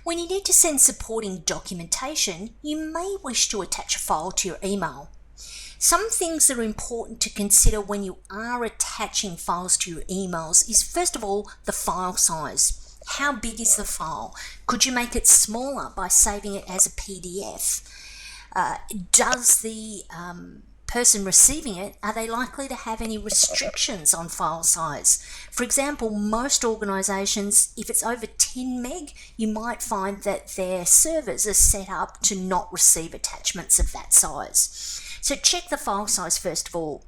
When you need to send supporting documentation, you may wish to attach a file to your email. Some things that are important to consider when you are attaching files to your emails is, first of all, the file size. How big is the file? Could you make it smaller by saving it as a PDF? Does the person receiving it, are they likely to have any restrictions on file size? For example, most organisations, if it's over 10 meg, you might find that their servers are set up to not receive attachments of that size. So check the file size first of all.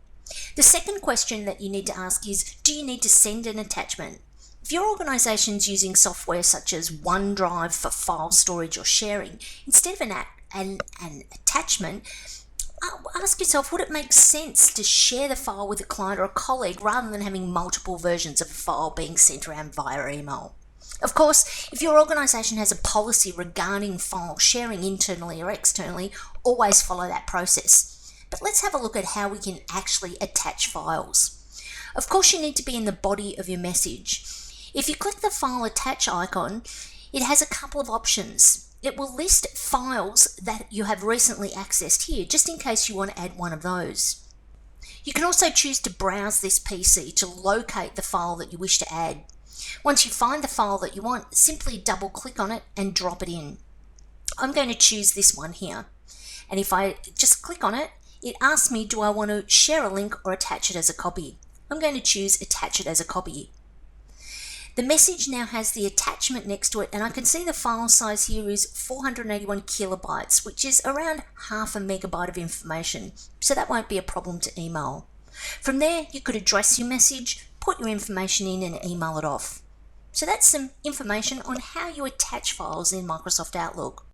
The second question that you need to ask is, do you need to send an attachment? If your organisation's using software such as OneDrive for file storage or sharing, instead of an attachment, ask yourself, would it make sense to share the file with a client or a colleague rather than having multiple versions of a file being sent around via email? Of course, if your organisation has a policy regarding file sharing internally or externally, always follow that process. But let's have a look at how we can actually attach files. Of course, you need to be in the body of your message. If you click the File Attach icon, it has a couple of options. It will list files that you have recently accessed here, just in case you want to add one of those. You can also choose to browse this PC to locate the file that you wish to add. Once you find the file that you want, simply double click on it and drop it in. I'm going to choose this one here. And if I just click on it, it asks me, do I want to share a link or attach it as a copy? I'm going to choose attach it as a copy. The message now has the attachment next to it, and I can see the file size here is 481 kilobytes, which is around half a megabyte of information, so that won't be a problem to email. From there, you could address your message, put your information in and email it off. So that's some information on how you attach files in Microsoft Outlook.